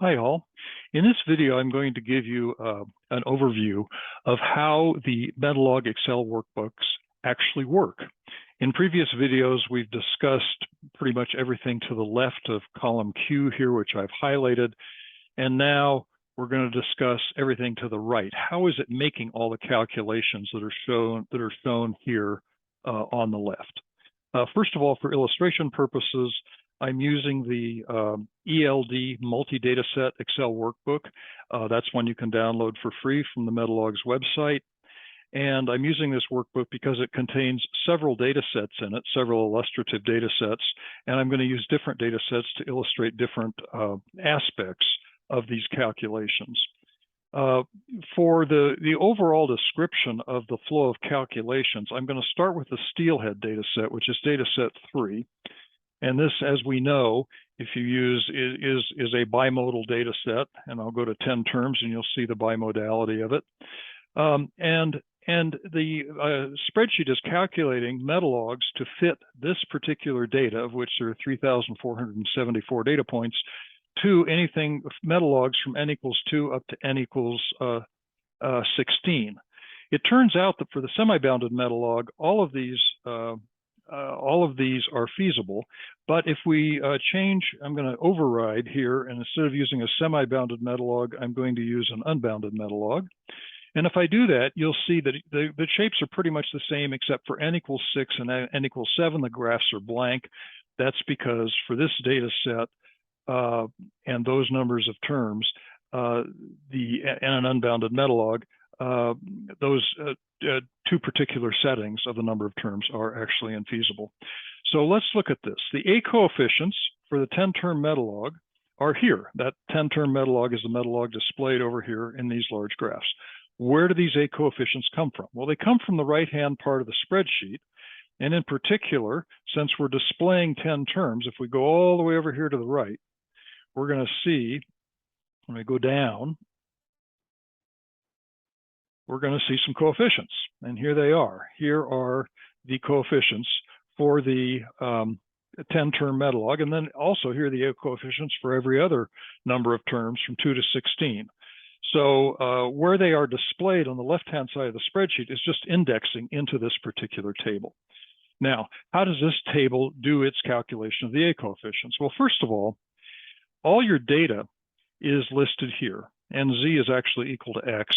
Hi all. In this video, I'm going to give you an overview of how the Metalog Excel workbooks actually work. In previous videos, we've discussed pretty much everything to the left of column Q here, which I've highlighted. And now we're going to discuss everything to the right. How is it making all the calculations that are shown here on the left? First of all, for illustration purposes, I'm using the ELD multi-dataset Excel workbook. That's one you can download for free from the Metalogs website. And I'm using this workbook because it contains several data sets in it, several illustrative data sets, and I'm going to use different data sets to illustrate different aspects of these calculations. For the overall description of the flow of calculations, I'm going to start with the Steelhead data set, which is data set 3. And this, as we know, if you use, is a bimodal data set, and I'll go to 10 terms and you'll see the bimodality of it. And the spreadsheet is calculating Metalogs to fit this particular data, of which there are 3,474 data points, to anything Metalogs from n equals 2 up to n equals 16. It turns out that for the semi-bounded Metalog, all of these are feasible, but if we change, I'm going to override here, and instead of using a semi-bounded Metalog, I'm going to use an unbounded Metalog. And if I do that, you'll see that the shapes are pretty much the same, except for n equals 6 and n equals 7, the graphs are blank. That's because for this data set and those numbers of terms, and an unbounded Metalog, those two particular settings of the number of terms are actually infeasible. So let's look at this. The A coefficients for the 10-term Metalog are here. That 10-term Metalog is the Metalog displayed over here in these large graphs. Where do these A coefficients come from? Well, they come from the right-hand part of the spreadsheet. And in particular, since we're displaying 10 terms, if we go all the way over here to the right, we're going to see, when we go down, we're going to see some coefficients. And here they are. Here are the coefficients for the 10-term Metalog. And then also here are the coefficients for every other number of terms from 2 to 16. So where they are displayed on the left-hand side of the spreadsheet is just indexing into this particular table. Now, how does this table do its calculation of the A coefficients? Well, first of all your data is listed here, and Z is actually equal to X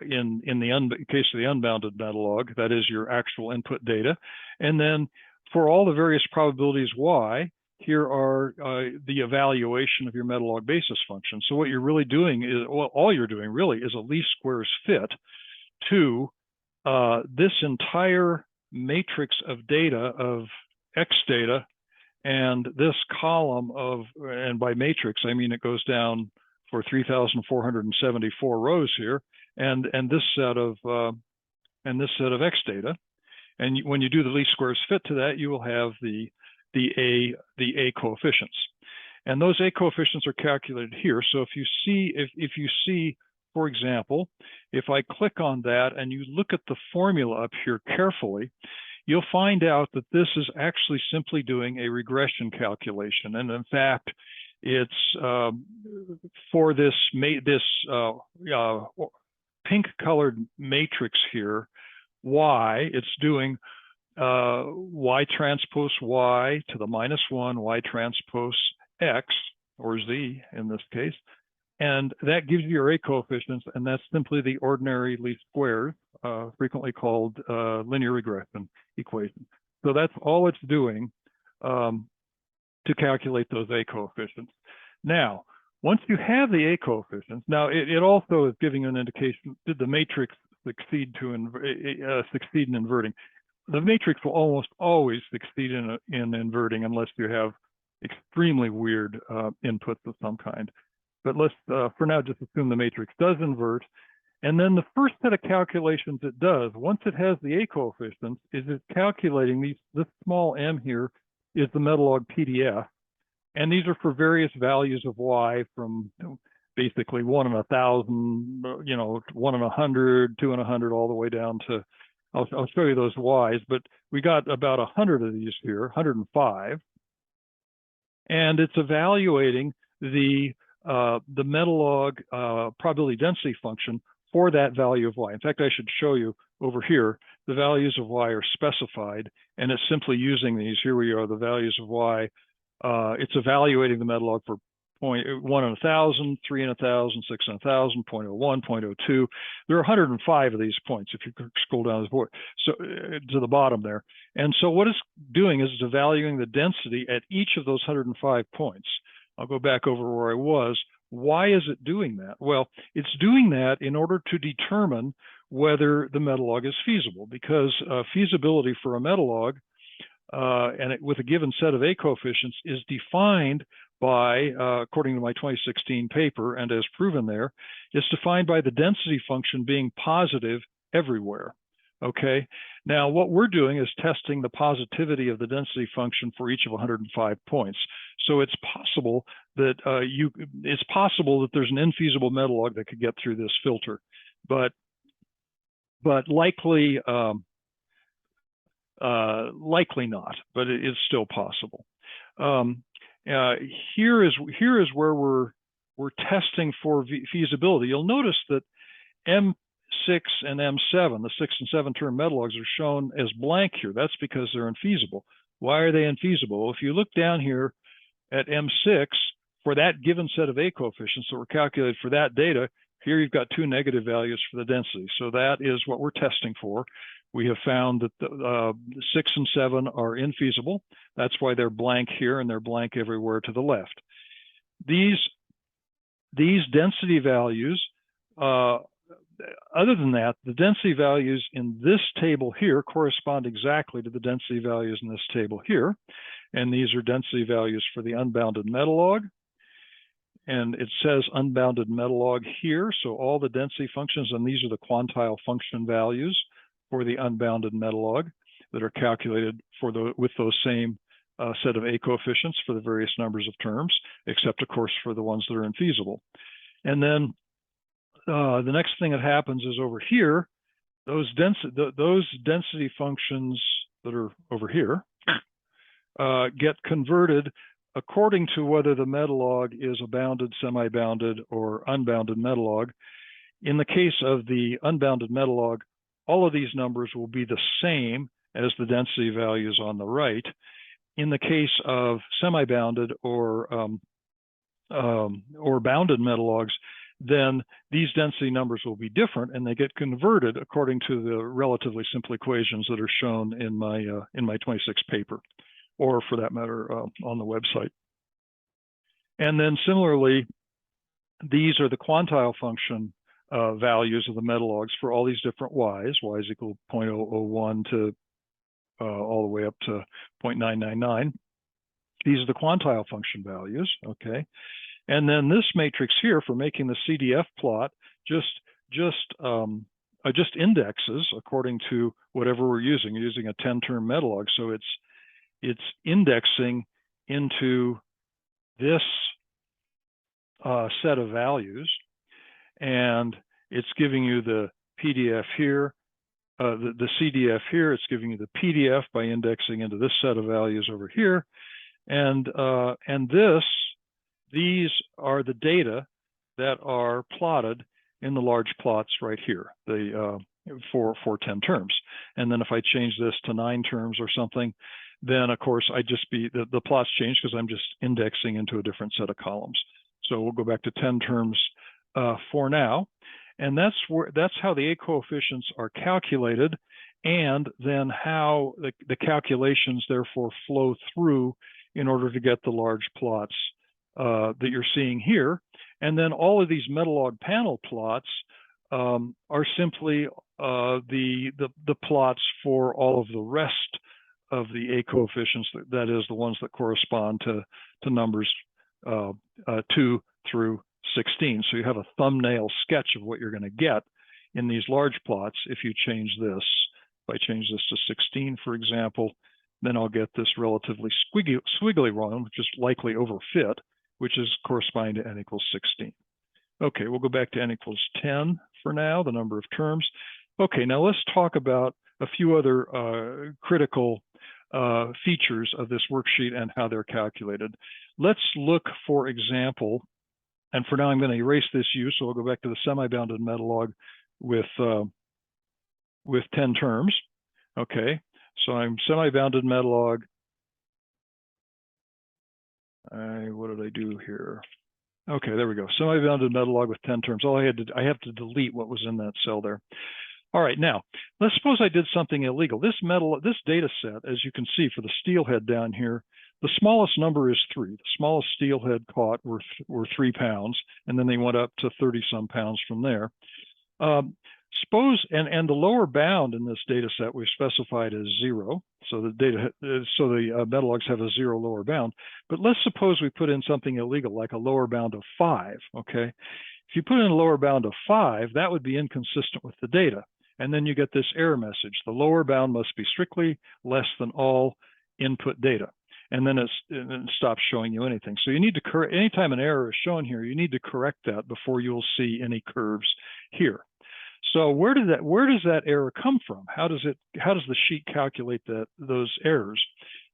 in the case of the unbounded Metalog, that is your actual input data. And then for all the various probabilities Y, here are the evaluation of your Metalog basis function. So what you're really doing is, well, all you're doing really is a least squares fit to this entire matrix of data of X data, and this column of, and by matrix, I mean it goes down for 3,474 rows here, and this set of X data. And when you do the least squares fit to that, you will have the A coefficients. And those A coefficients are calculated here. So if you see, for example, if I click on that and you look at the formula up here carefully, you'll find out that this is actually simply doing a regression calculation. And in fact, it's for this pink colored matrix here, Y, it's doing Y transpose Y to the -1, Y transpose X, or Z in this case. And that gives you your A coefficients, and that's simply the ordinary least squares, frequently called linear regression equation. So that's all it's doing to calculate those A coefficients. Now, once you have the A coefficients, now it also is giving an indication, did the matrix succeed in inverting? The matrix will almost always succeed in inverting unless you have extremely weird inputs of some kind. But let's, for now, just assume the matrix does invert. And then the first set of calculations it does, once it has the A coefficients, is it's calculating this small m here is the Metalog PDF. And these are for various values of Y from basically 1 in 1,000, 1 in 100, 2 in 100, all the way down to, I'll show you those Ys, but we got about 100 of these here, 105. And it's evaluating the the Metalog probability density function for that value of y. In fact, I should show you over here, the values of y are specified, and it's simply using these. Here we are, the values of y. It's evaluating the Metalog for 1 in 1,000, 3 in 1,000, 6 in 1,000, 0.01, 0.02. There are 105 of these points if you scroll down the board, so to the bottom there. And so what it's doing is it's evaluating the density at each of those 105 points. I'll go back over where I was. Why is it doing that? Well, it's doing that in order to determine whether the Metalog is feasible, because feasibility for a Metalog with a given set of A coefficients is defined by, according to my 2016 paper, and as proven there, is defined by the density function being positive everywhere. Okay, now what we're doing is testing the positivity of the density function for each of 105 points. So it's possible that there's an infeasible Metalog that could get through this filter, but likely not. But it is still possible. Here is where we're testing for feasibility. You'll notice that M6 and M7, the 6 and 7 term Metalogs, are shown as blank here. That's because they're infeasible. Why are they infeasible? Well, if you look down here at M6, for that given set of A coefficients that were calculated for that data, here you've got 2 negative values for the density. So that is what we're testing for. We have found that the 6 and 7 are infeasible. That's why they're blank here, and they're blank everywhere to the left. These density values, other than that, the density values in this table here correspond exactly to the density values in this table here. And these are density values for the unbounded Metalog. And it says unbounded Metalog here. So all the density functions, and these are the quantile function values for the unbounded Metalog that are calculated with those same set of A coefficients for the various numbers of terms, except of course for the ones that are infeasible. And then the next thing that happens is over here, those density functions that are over here get converted according to whether the Metalog is a bounded, semi-bounded, or unbounded Metalog. In the case of the unbounded Metalog, all of these numbers will be the same as the density values on the right. In the case of semi-bounded or bounded Metalogs, then these density numbers will be different, and they get converted according to the relatively simple equations that are shown in my 26 paper, or for that matter, on the website. And then similarly, these are the quantile function values of the Metalogs for all these different y's. Y is equal to 0.001 to all the way up to 0.999. These are the quantile function values, okay? And then this matrix here for making the CDF plot just indexes according to whatever we're using. You're using a 10-term Metalog, so it's indexing into this set of values, and it's giving you the PDF here, the CDF here. It's giving you the PDF by indexing into this set of values over here, and these are the data that are plotted in the large plots right here, for 10 terms. And then if I change this to 9 terms or something, then of course the plots change because I'm just indexing into a different set of columns. So we'll go back to 10 terms for now. And that's how the A coefficients are calculated, and then how the calculations therefore flow through in order to get the large plots that you're seeing here. And then all of these Metalog panel plots are simply the plots for all of the rest of the A coefficients, that is the ones that correspond to numbers 2 through 16. So you have a thumbnail sketch of what you're going to get in these large plots if you change this. If I change this to 16, for example, then I'll get this relatively squiggly one, which is likely overfit, which is corresponding to n equals 16. Okay, we'll go back to n equals 10 for now, the number of terms. Okay, now let's talk about a few other critical features of this worksheet and how they're calculated. Let's look, for example, And for now, I'm going to erase this U, so we'll go back to the semi-bounded Metalog with 10 terms. Okay, so I'm semi-bounded Metalog. What did I do here? Okay, there we go. Semi-bounded Metalog with 10 terms. I have to delete what was in that cell there. All right, now let's suppose I did something illegal. This data set, as you can see for the steelhead down here, the smallest number is 3. The smallest steelhead caught were 3 pounds, and then they went up to 30-some pounds from there. Suppose, and the lower bound in this data set we've specified as 0. So the Metalogs have a 0 lower bound. But let's suppose we put in something illegal, like a lower bound of 5, okay? If you put in a lower bound of 5, that would be inconsistent with the data. And then you get this error message. The lower bound must be strictly less than all input data. And then it stops showing you anything. So you need to correct, anytime an error is shown here, you need to correct that before you'll see any curves here. So where does that error come from? How does the sheet calculate those errors?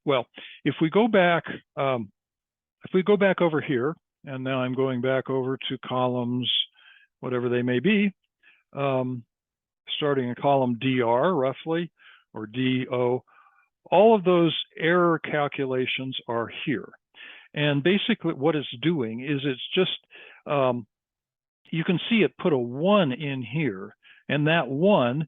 Well, if we go back over here, and now I'm going back over to columns, whatever they may be, starting in column DR roughly, or DO, all of those error calculations are here. And basically what it's doing is it's just, you can see it put a 1 in here, and that 1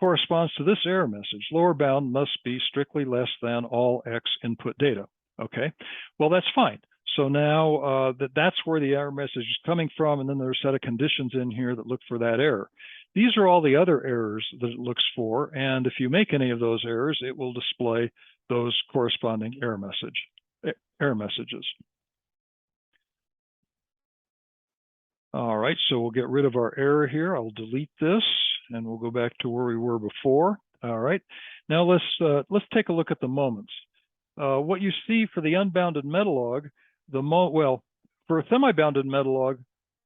corresponds to this error message. Lower bound must be strictly less than all X input data. Okay, well, that's fine. So now that's where the error message is coming from, and then there's a set of conditions in here that look for that error. These are all the other errors that it looks for, and if you make any of those errors, it will display those corresponding error messages. All right, so we'll get rid of our error here. I'll delete this, and we'll go back to where we were before. All right, now let's take a look at the moments. What you see for the unbounded Metalog, for a semi-bounded Metalog,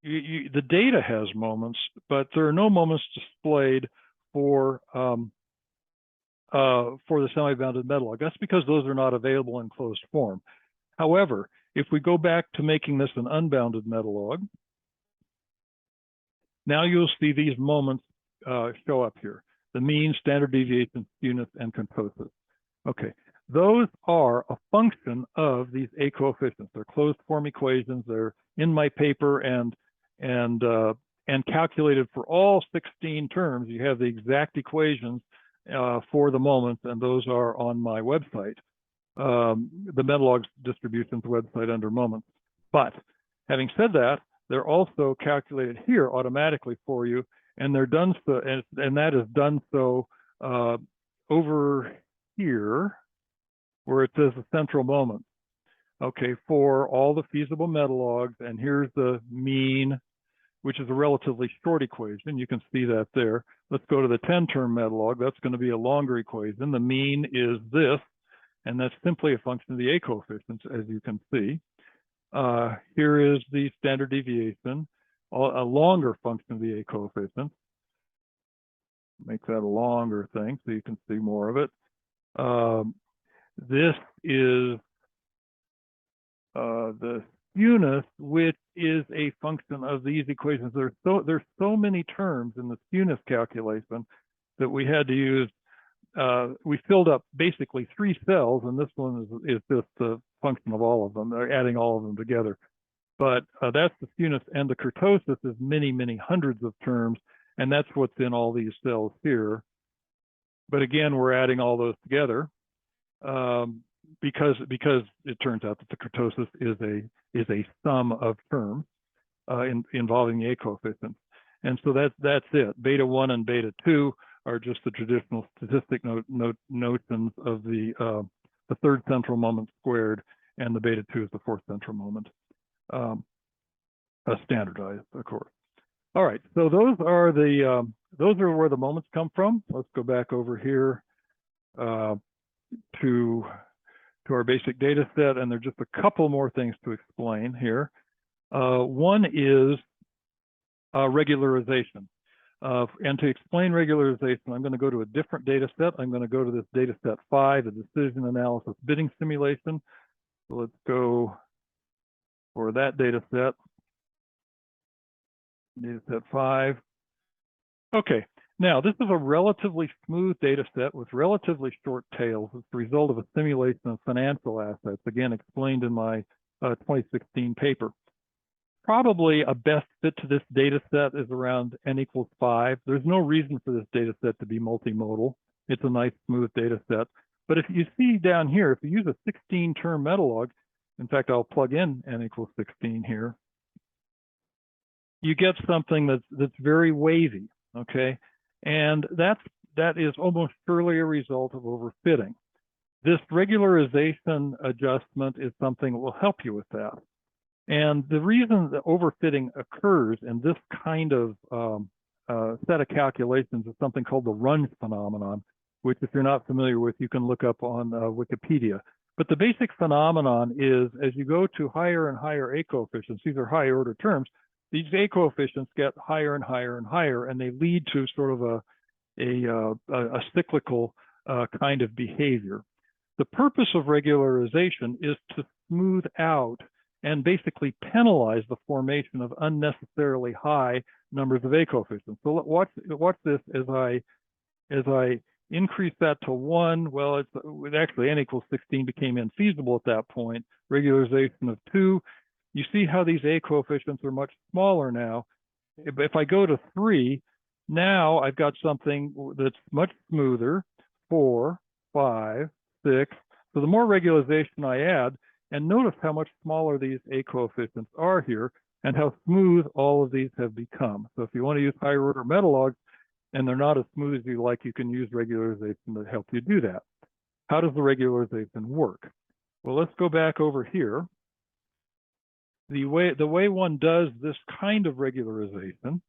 the data has moments, but there are no moments displayed for the semi-bounded Metalog. That's because those are not available in closed form. However, if we go back to making this an unbounded Metalog, now you'll see these moments show up here: the mean, standard deviation, skewness, and kurtosis. Okay, those are a function of these A coefficients. They're closed form equations. They're in my paper and calculated for all 16 terms. You have the exact equations for the moments, and those are on my website, the Metalogs distributions website under moments. But having said that, they're also calculated here automatically for you, and they're done so, and that is done so over here where it says the central moment. Okay, for all the feasible Metalogs, and here's the mean, which is a relatively short equation. You can see that there. Let's go to the 10-term Metalog. That's going to be a longer equation. The mean is this, and that's simply a function of the A coefficients, as you can see. Here is the standard deviation, a longer function of the A coefficients. Make that a longer thing so you can see more of it. This is the skewness, which is a function of these equations. There's so many terms in the skewness calculation that we had to use. We filled up basically 3 cells, and this one is just a function of all of them. They're adding all of them together. But that's the skewness, and the kurtosis is many, many hundreds of terms, and that's what's in all these cells here. But again, we're adding all those together because it turns out that the kurtosis is a sum of terms involving the A coefficients. And so that's it. Beta 1 and beta 2 are just the traditional statistic notions of the third central moment squared, and the beta 2 is the fourth central moment, standardized, of course. All right, so those are where the moments come from. Let's go back over here to our basic data set, and there are just a couple more things to explain here. One is regularization. And to explain regularization, I'm going to go to a different data set. I'm going to go to this data set 5, the decision analysis bidding simulation. So let's go for that data set. data set 5. Okay, now this is a relatively smooth data set with relatively short tails. It's the result of a simulation of financial assets, again explained in my 2016 paper. Probably a best fit to this data set is around n equals 5. There's no reason for this data set to be multimodal. It's a nice smooth data set. But if you see down here, if you use a 16-term Metalog, in fact, I'll plug in n equals 16 here, you get something that's very wavy, okay? And that is almost surely a result of overfitting. This regularization adjustment is something that will help you with that. And the reason that overfitting occurs in this kind of set of calculations is something called the Runge phenomenon, which if you're not familiar with, you can look up on Wikipedia. But the basic phenomenon is as you go to higher and higher A coefficients, these are higher order terms, these A coefficients get higher and higher and higher, and they lead to sort of a cyclical kind of behavior. The purpose of regularization is to smooth out and basically penalize the formation of unnecessarily high numbers of A coefficients. So watch this as I increase that to 1. Well, it's actually n equals 16 became infeasible at that point. Regularization of 2. You see how these A coefficients are much smaller now. If I go to 3, now I've got something that's much smoother. 4, 5, 6. So the more regularization I add, and notice how much smaller these A coefficients are here and how smooth all of these have become. So if you want to use higher order Metalogs and they're not as smooth as you like, you can use regularization to help you do that. How does the regularization work? Well, let's go back over here. The way one does this kind of regularization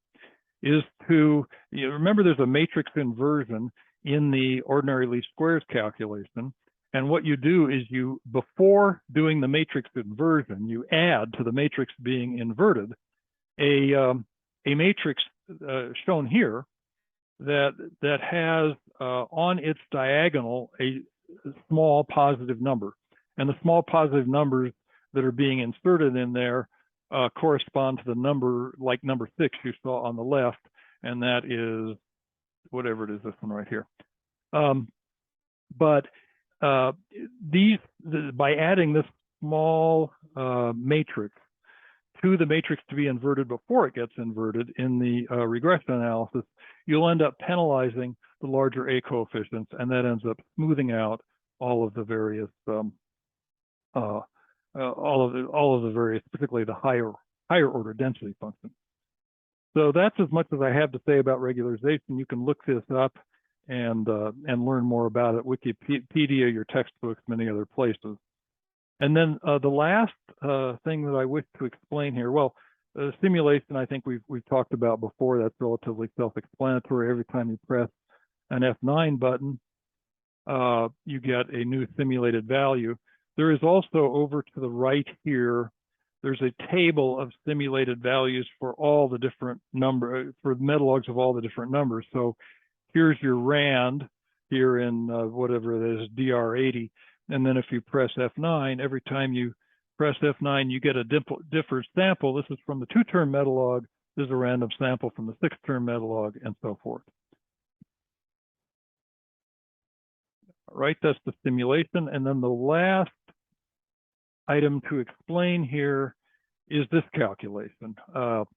is to, remember there's a matrix inversion in the ordinary least squares calculation. And what you do is before doing the matrix inversion, you add to the matrix being inverted a matrix shown here that has on its diagonal a small positive number. And the small positive numbers that are being inserted in there correspond to the number, like number 6 you saw on the left, and that is whatever it is, this one right here. By adding this small matrix to the matrix to be inverted before it gets inverted in the regression analysis, you'll end up penalizing the larger A coefficients, and that ends up smoothing out all of the various particularly the higher order density functions. So that's as much as I have to say about regularization. You can look this up and learn more about it. Wikipedia, your textbooks, many other places. And then the last thing that I wish to explain here, well, simulation, I think we've talked about before. That's relatively self-explanatory. Every time you press an F9 button, you get a new simulated value. There is also over to the right here, there's a table of simulated values for all the different for Metalogs of all the different numbers. So here's your RAND here in whatever it is, DR80. And then if you press F9, every time you press F9, you get a different sample. This is from the 2-term Metalog. This is a random sample from the 6-term Metalog, and so forth. All right, that's the simulation. And then the last item to explain here is this calculation,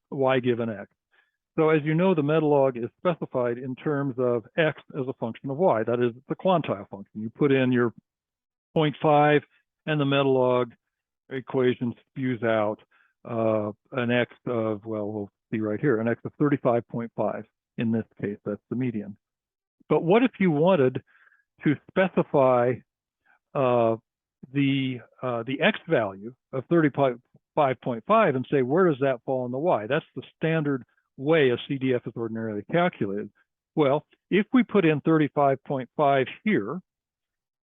y given x. So as you know, the Metalog is specified in terms of x as a function of y. That is the quantile function. You put in your 0.5 and the Metalog equation spews out an x of, well, we'll see right here, an x of 35.5. In this case, that's the median. But what if you wanted to specify the x value of 35.5 and say, where does that fall in the y? That's the standard way a CDF is ordinarily calculated. Well, if we put in 35.5 here,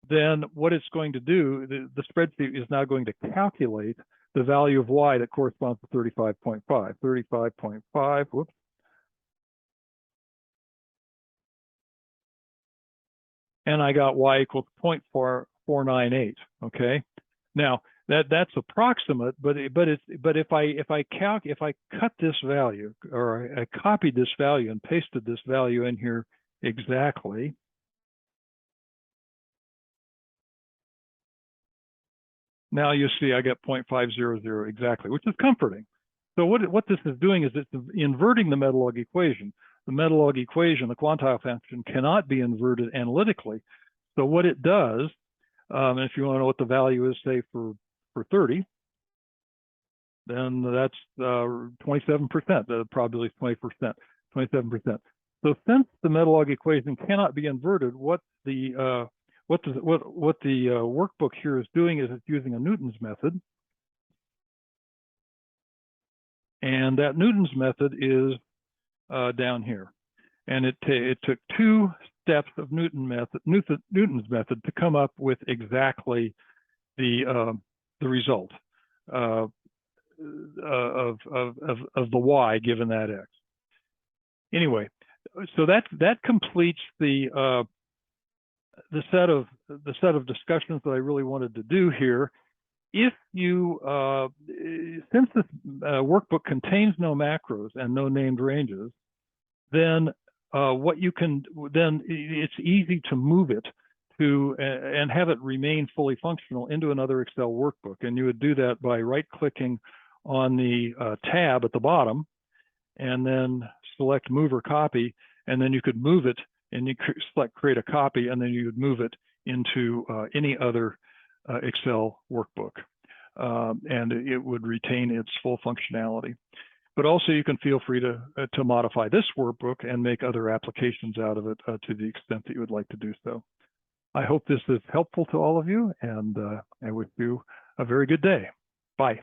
then what it's going to do, the spreadsheet is now going to calculate the value of y that corresponds to 35.5. 35.5, whoops. And I got y equals 0.498, okay? Now, that's approximate, but if I cut this value, or I copied this value and pasted this value in here exactly, now you see I get 0.500 exactly, which is comforting. So what this is doing is it's inverting the Metalog equation. The Metalog equation, the quantile function, cannot be inverted analytically. So what it does, and if you want to know what the value is, say for 30, then that's 27%. The probability is 20%, 27%. So since the Metalog equation cannot be inverted, what the workbook here is doing is it's using a Newton's method, and that Newton's method is down here, and it took 2 steps of Newton's method to come up with exactly the result of the y given that x. Anyway, so that completes the set of discussions that I really wanted to do here. If you since this workbook contains no macros and no named ranges, then it's easy to move it to and have it remain fully functional into another Excel workbook. And you would do that by right-clicking on the tab at the bottom, and then select Move or Copy, and then you could move it, and you select Create a Copy, and then you would move it into any other Excel workbook, and it would retain its full functionality. But also you can feel free to modify this workbook and make other applications out of it to the extent that you would like to do so. I hope this is helpful to all of you, and I wish you a very good day. Bye.